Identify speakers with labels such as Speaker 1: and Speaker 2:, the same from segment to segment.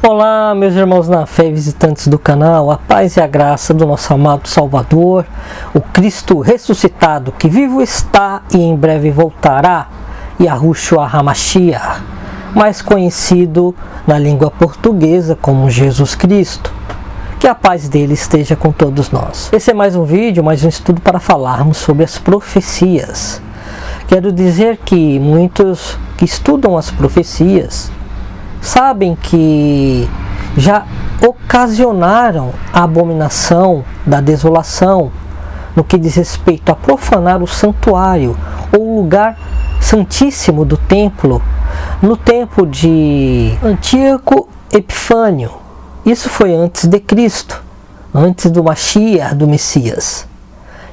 Speaker 1: Olá, meus irmãos na fé e visitantes do canal, a paz e a graça do nosso amado Salvador, o Cristo ressuscitado, que vivo está e em breve voltará, Yahushua HaMashiach, mais conhecido na língua portuguesa como Jesus Cristo. Que a paz dele esteja com todos nós. Esse é mais um vídeo, mais um estudo para falarmos sobre as profecias. Quero dizer que muitos que estudam as profecias sabem que já ocasionaram a abominação da desolação no que diz respeito a profanar o santuário ou o lugar santíssimo do templo no tempo de Antíoco Epifânio. Isso foi antes de Cristo, antes do Mashiach, do Messias.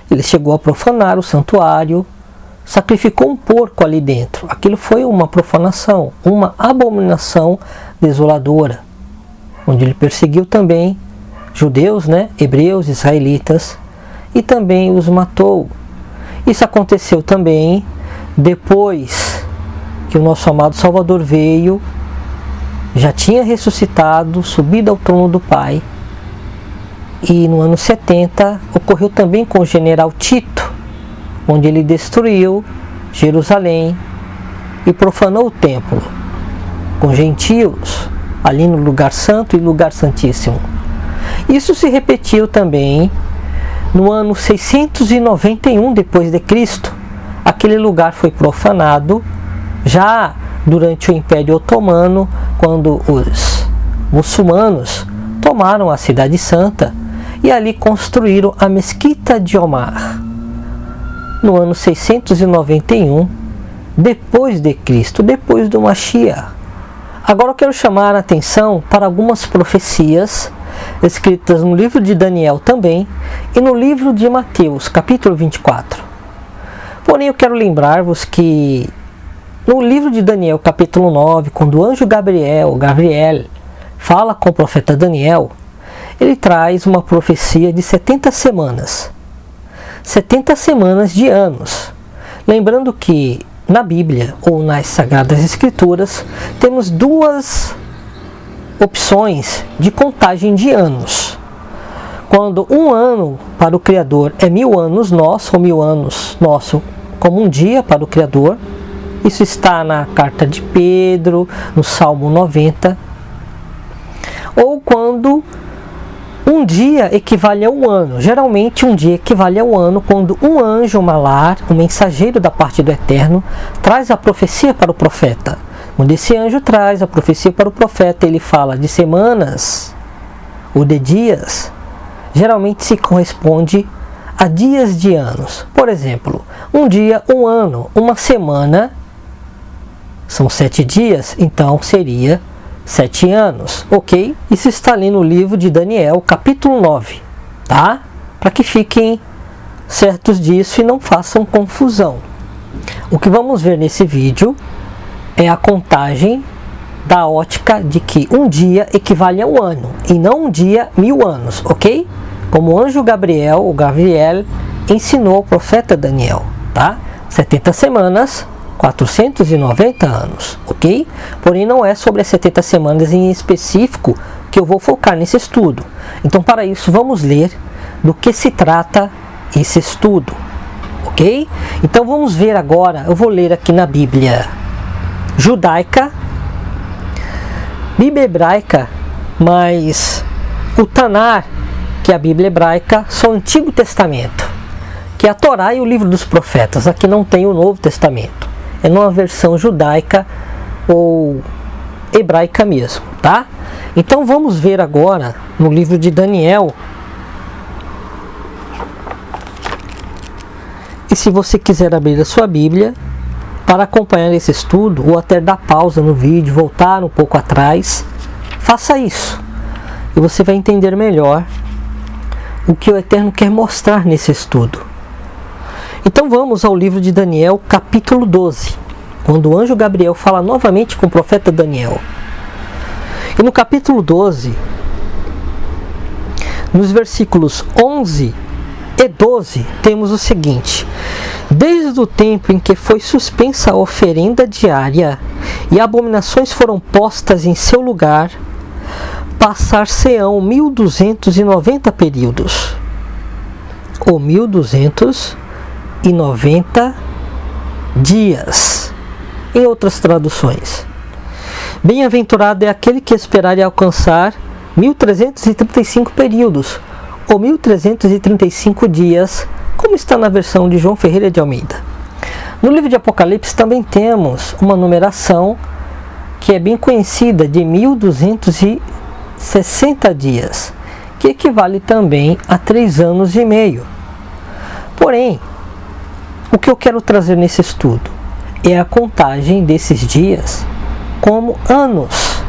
Speaker 1: Ele chegou a profanar o santuário, sacrificou um porco ali dentro. Aquilo foi uma profanação, uma abominação desoladora, onde ele perseguiu também judeus, hebreus, israelitas, e também os matou. Isso aconteceu também depois que o nosso amado Salvador veio, já tinha ressuscitado, subido ao trono do Pai, e no ano 70 ocorreu também com o general Tito, onde ele destruiu Jerusalém e profanou o templo com gentios ali no lugar santo e lugar santíssimo. Isso se repetiu também no ano 691 depois de Cristo. Aquele lugar foi profanado já durante o Império Otomano, quando os muçulmanos tomaram a Cidade Santa e ali construíram a Mesquita de Omar. No ano 691, depois de Cristo, depois do Mashiach. Agora eu quero chamar a atenção para algumas profecias escritas no livro de Daniel também e no livro de Mateus, capítulo 24. Porém, eu quero lembrar-vos que no livro de Daniel, capítulo 9, quando o anjo Gabriel fala com o profeta Daniel, ele traz uma profecia de 70 semanas. 70 semanas de anos. Lembrando que na Bíblia ou nas Sagradas Escrituras temos duas opções de contagem de anos. Quando um ano para o Criador é 1000 anos nosso, ou 1000 anos nosso como um dia para o Criador. Isso está na carta de Pedro, no Salmo 90. Ou quando um dia equivale a um ano. Geralmente um dia equivale a um ano quando um anjo, um malar, um mensageiro da parte do Eterno, traz a profecia para o profeta. Quando esse anjo traz a profecia para o profeta, ele fala de semanas ou de dias. Geralmente se corresponde a dias de anos. Por exemplo, um dia, um ano, uma semana, são 7 dias, então seria 7 anos, ok? Isso está ali no livro de Daniel, capítulo 9, tá? Para que fiquem certos disso e não façam confusão. O que vamos ver nesse vídeo é a contagem da ótica de que um dia equivale a um ano, e não um dia 1000 anos, ok? Como o anjo Gabriel ensinou ao profeta Daniel, tá? 70 semanas, 490 anos, ok? Porém, não é sobre as 70 semanas em específico que eu vou focar nesse estudo. Então, para isso, vamos ler do que se trata esse estudo, ok? Então, vamos ver agora, eu vou ler aqui na Bíblia judaica, Bíblia hebraica, mas o Tanar, que é a Bíblia hebraica, só o Antigo Testamento, que é a Torá e o livro dos profetas. Aqui não tem o Novo Testamento. É numa versão judaica ou hebraica mesmo, tá? Então vamos ver agora no livro de Daniel. E se você quiser abrir a sua Bíblia para acompanhar esse estudo, ou até dar pausa no vídeo, voltar um pouco atrás, faça isso. E você vai entender melhor o que o Eterno quer mostrar nesse estudo. Então vamos ao livro de Daniel, capítulo 12, quando o anjo Gabriel fala novamente com o profeta Daniel. E no capítulo 12, nos versículos 11 e 12, temos o seguinte: desde o tempo em que foi suspensa a oferenda diária e abominações foram postas em seu lugar, passar-se-ão 1290 períodos, ou 1290 dias, em outras traduções. Bem-aventurado é aquele que esperar e alcançar 1335 períodos, ou 1335 dias, como está na versão de João Ferreira de Almeida. No livro de Apocalipse também temos uma numeração que é bem conhecida, de 1260 dias, que equivale também a 3 anos e meio. Porém, o que eu quero trazer nesse estudo é a contagem desses dias como anos.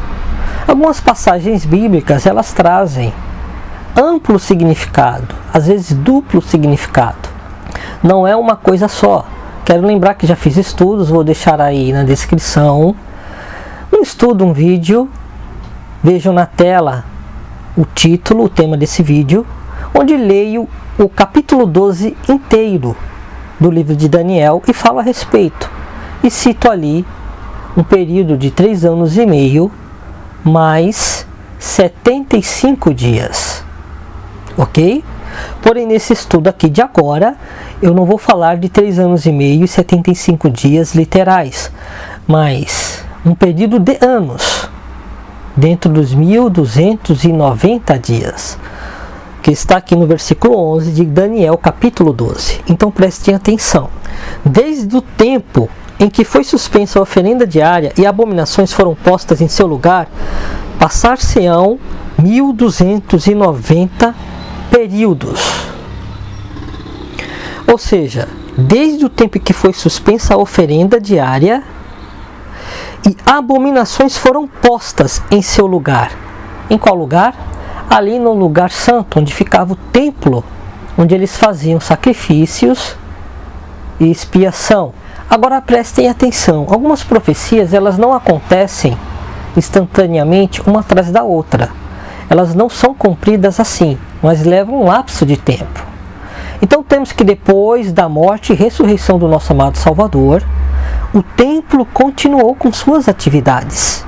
Speaker 1: Algumas passagens bíblicas, elas trazem amplo significado, às vezes duplo significado. Não é uma coisa só. Quero lembrar que já fiz estudos, vou deixar aí na descrição um estudo, um vídeo. Vejam na tela o título, o tema desse vídeo, onde leio o capítulo 12 inteiro do livro de Daniel e falo a respeito. E cito ali um período de 3 anos e meio mais 75 dias. Ok? Porém, nesse estudo aqui de agora, eu não vou falar de 3 anos e meio e 75 dias literais, mas um período de anos, dentro dos 1290 dias, que está aqui no versículo 11 de Daniel, capítulo 12. Então prestem atenção. Desde o tempo em que foi suspensa a oferenda diária e abominações foram postas em seu lugar, passar-se-ão 1290 períodos. Ou seja, desde o tempo em que foi suspensa a oferenda diária e abominações foram postas em seu lugar. Em qual lugar? Ali no lugar santo, onde ficava o templo, onde eles faziam sacrifícios e expiação. Agora prestem atenção, algumas profecias, elas não acontecem instantaneamente uma atrás da outra. Elas não são cumpridas assim, mas levam um lapso de tempo. Então temos que depois da morte e ressurreição do nosso amado Salvador, o templo continuou com suas atividades.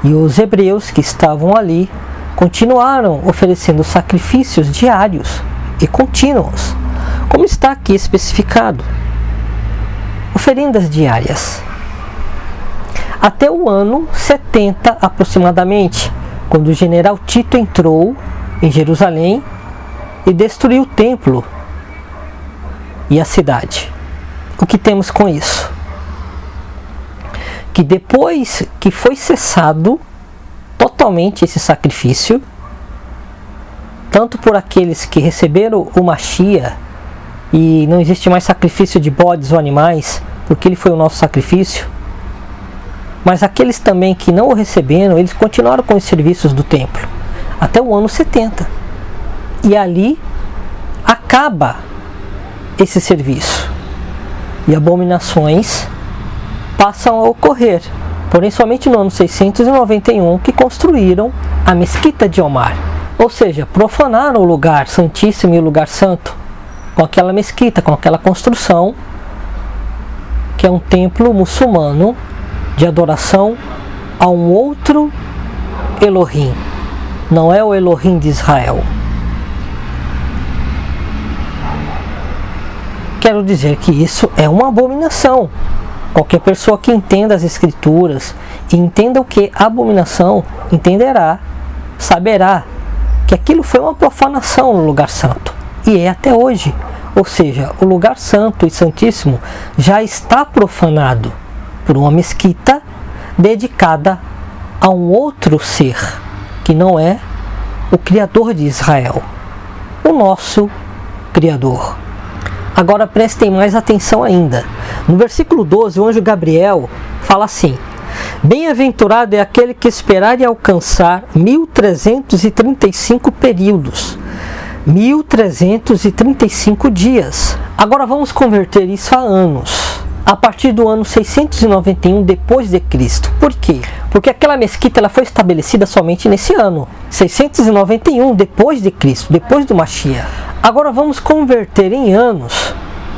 Speaker 1: E os hebreus que estavam ali continuaram oferecendo sacrifícios diários e contínuos, como está aqui especificado. Oferendas diárias. Até o ano 70 aproximadamente, quando o general Tito entrou em Jerusalém e destruiu o templo e a cidade. O que temos com isso? Que depois que foi cessado totalmente esse sacrifício, tanto por aqueles que receberam o Machia, e não existe mais sacrifício de bodes ou animais, porque ele foi o nosso sacrifício, mas aqueles também que não o receberam, eles continuaram com os serviços do templo até o ano 70. E ali acaba esse serviço e abominações passam a ocorrer. Porém, somente no ano 691 que construíram a Mesquita de Omar. Ou seja, profanaram o lugar santíssimo e o lugar santo com aquela mesquita, com aquela construção, que é um templo muçulmano de adoração a um outro Elohim. Não é o Elohim de Israel. Quero dizer que isso é uma abominação. Qualquer pessoa que entenda as escrituras e entenda o que é abominação, entenderá, saberá que aquilo foi uma profanação no lugar santo. E é até hoje. Ou seja, o lugar santo e santíssimo já está profanado por uma mesquita dedicada a um outro ser, que não é o Criador de Israel, o nosso Criador. Agora prestem mais atenção ainda. No versículo 12, o anjo Gabriel fala assim: bem-aventurado é aquele que esperar e alcançar 1335 períodos, 1335 dias. Agora vamos converter isso a anos. A partir do ano 691 depois de Cristo. Por quê? Porque aquela mesquita ela foi estabelecida somente nesse ano, 691 depois de Cristo, depois do Machia. Agora vamos converter em anos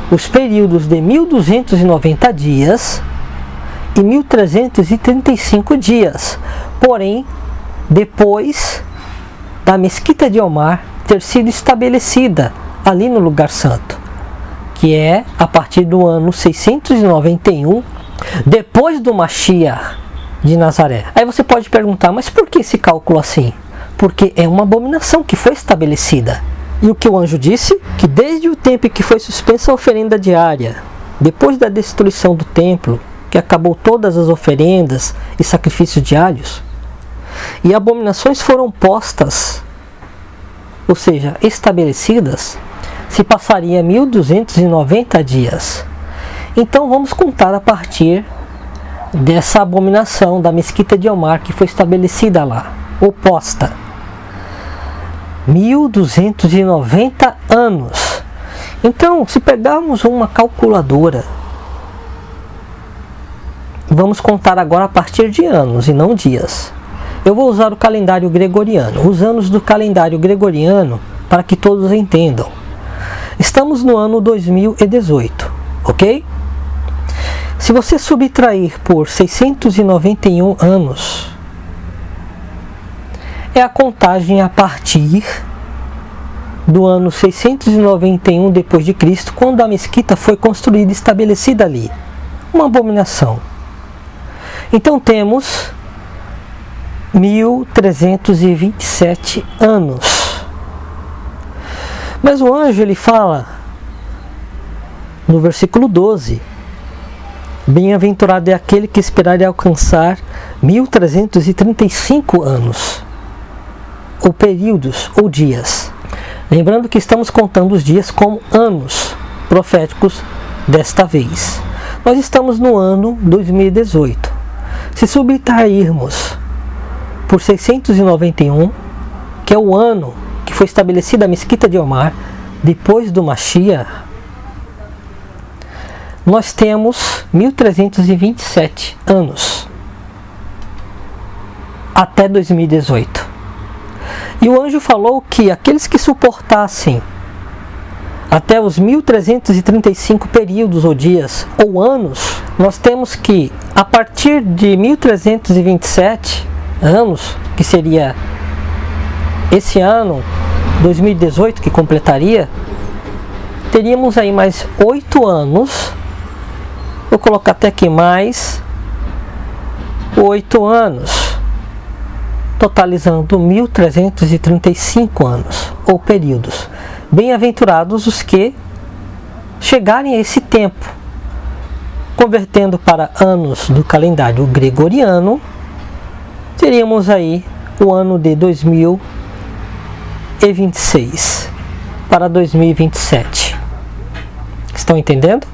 Speaker 1: os períodos de 1290 dias e 1335 dias. Porém, depois da mesquita de Omar ter sido estabelecida ali no lugar santo, que é a partir do ano 691, depois do Mashiach de Nazaré. Aí você pode perguntar, mas por que esse cálculo assim? Porque é uma abominação que foi estabelecida. E o que o anjo disse? Que desde o tempo em que foi suspensa a oferenda diária, depois da destruição do templo, que acabou todas as oferendas e sacrifícios diários, e abominações foram postas, ou seja, estabelecidas, se passaria 1290 dias. Então vamos contar a partir dessa abominação da mesquita de Omar que foi estabelecida lá, ou posta. 1290 anos. Então, se pegarmos uma calculadora, vamos contar agora a partir de anos e não dias. Eu vou usar o calendário gregoriano, os anos do calendário gregoriano, para que todos entendam. Estamos no ano 2018, ok? Se você subtrair por 691 anos, é a contagem a partir do ano 691 depois de Cristo, quando a mesquita foi construída e estabelecida ali. Uma abominação. Então temos 1327 anos. Mas o anjo ele fala no versículo 12: bem-aventurado é aquele que esperar e alcançar 1335 anos, ou períodos, ou dias. Lembrando que estamos contando os dias como anos proféticos desta vez. Nós estamos no ano 2018. Se subtrairmos por 691, que é o ano que foi estabelecida a mesquita de Omar, depois do Mashiach, nós temos 1327 anos até 2018. E o anjo falou que aqueles que suportassem até os 1335 períodos ou dias ou anos, nós temos que, a partir de 1327 anos, que seria esse ano, 2018, que completaria, teríamos aí mais 8 anos, vou colocar até aqui mais 8 anos, totalizando 1335 anos, ou períodos. Bem-aventurados os que chegarem a esse tempo. Convertendo para anos do calendário gregoriano, teríamos aí o ano de 2026 para 2027. Estão entendendo?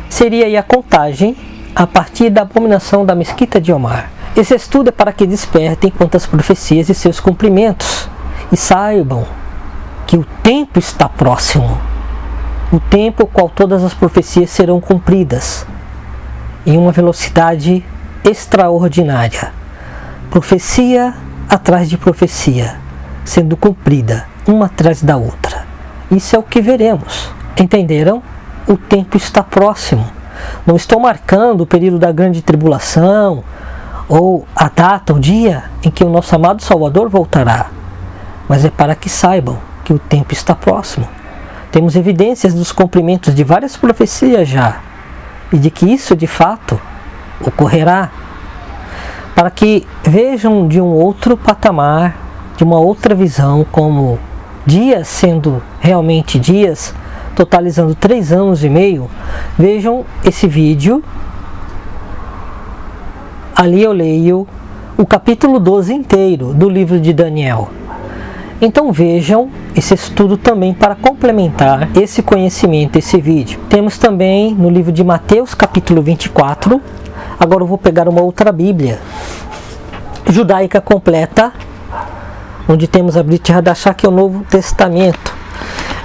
Speaker 1: Seria aí a contagem a partir da abominação da mesquita de Omar. Esse estudo é para que despertem quanto às profecias e seus cumprimentos, e saibam que o tempo está próximo, o tempo ao qual todas as profecias serão cumpridas, em uma velocidade extraordinária, profecia atrás de profecia, sendo cumprida, uma atrás da outra. Isso é o que veremos. Entenderam? O tempo está próximo. Não estou marcando o período da grande tribulação, ou a data, o dia em que o nosso amado Salvador voltará, mas é para que saibam que o tempo está próximo. Temos evidências dos cumprimentos de várias profecias já, e de que isso de fato ocorrerá, para que vejam de um outro patamar, de uma outra visão, como dias sendo realmente dias, totalizando 3 anos e meio. Vejam esse vídeo. Ali eu leio o capítulo 12 inteiro do livro de Daniel. Então vejam esse estudo também para complementar esse conhecimento, esse vídeo. Temos também no livro de Mateus, capítulo 24. Agora eu vou pegar uma outra Bíblia judaica completa, onde temos a Brit Hadashah, que é o Novo Testamento.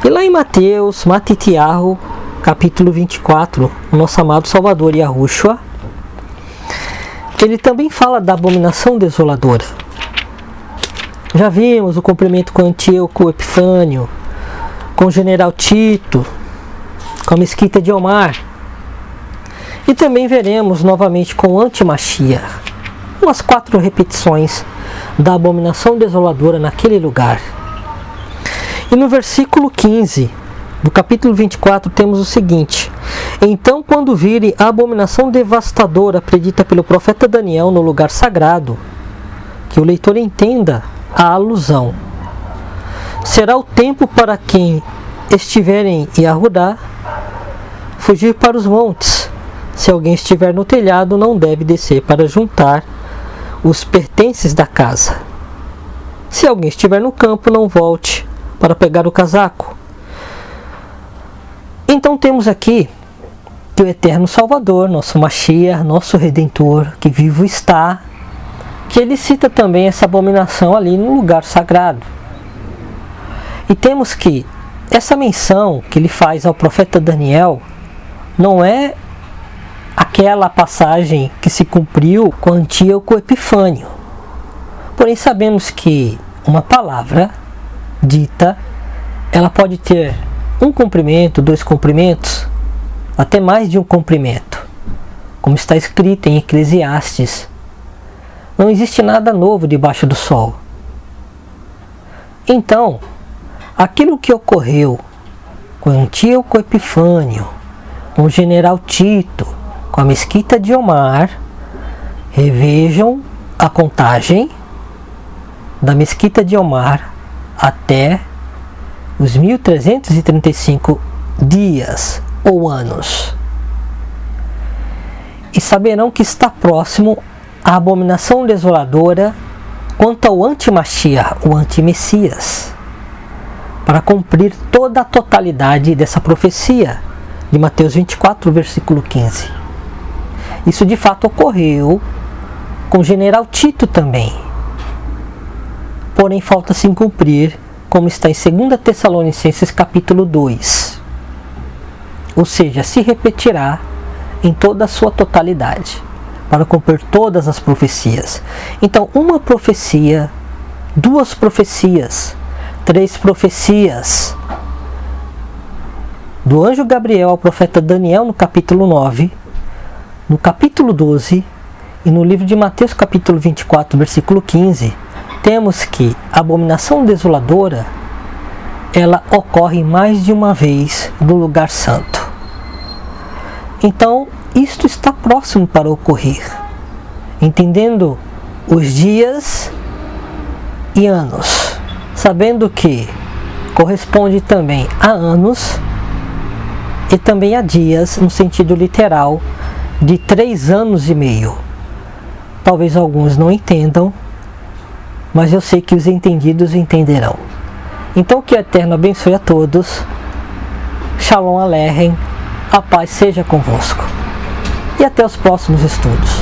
Speaker 1: E lá em Mateus, Matitiahu, capítulo 24, o nosso amado Salvador Yahushua, ele também fala da abominação desoladora. Já vimos o cumprimento com Antíoco Epifânio, com o general Tito, com a mesquita de Omar. E também veremos novamente com o Anti-Mashiach. Umas 4 repetições da abominação desoladora naquele lugar. E no versículo 15 do capítulo 24 temos o seguinte: então, quando virem a abominação devastadora predita pelo profeta Daniel no lugar sagrado, que o leitor entenda a alusão, será o tempo para quem estiverem em Yahudá fugir para os montes. Se alguém estiver no telhado, não deve descer para juntar os pertences da casa. Se alguém estiver no campo, não volte para pegar o casaco. Então temos aqui que o eterno Salvador, nosso Mashiach, nosso Redentor, que vivo está, que ele cita também essa abominação ali no lugar sagrado. E temos que essa menção que ele faz ao profeta Daniel não é aquela passagem que se cumpriu com Antíoco Epifânio. Porém, sabemos que uma palavra dita, ela pode ter um cumprimento, dois cumprimentos, até mais de um cumprimento. Como está escrito em Eclesiastes, não existe nada novo debaixo do sol. Então, aquilo que ocorreu com Antíoco Epifânio, com o general Tito, com a mesquita de Omar, revejam a contagem da mesquita de Omar até os 1335 dias ou anos. E saberão que está próximo a abominação desoladora quanto ao anti-Mashiach, o anti-Messias, para cumprir toda a totalidade dessa profecia de Mateus 24, versículo 15. Isso de fato ocorreu com o general Tito também. Porém, falta-se cumprir, como está em 2 Tessalonicenses capítulo 2. Ou seja, se repetirá em toda a sua totalidade, para cumprir todas as profecias. Então, uma profecia, duas profecias, três profecias, do anjo Gabriel ao profeta Daniel no capítulo 9, no capítulo 12 e no livro de Mateus capítulo 24, versículo 15, temos que a abominação desoladora, ela ocorre mais de uma vez no lugar santo. Então, isto está próximo para ocorrer, entendendo os dias e anos, sabendo que corresponde também a anos e também a dias, no sentido literal, de 3 anos e meio. Talvez alguns não entendam, mas eu sei que os entendidos entenderão. Então que o Eterno abençoe a todos. Shalom Aleichem. A paz seja convosco. E até os próximos estudos.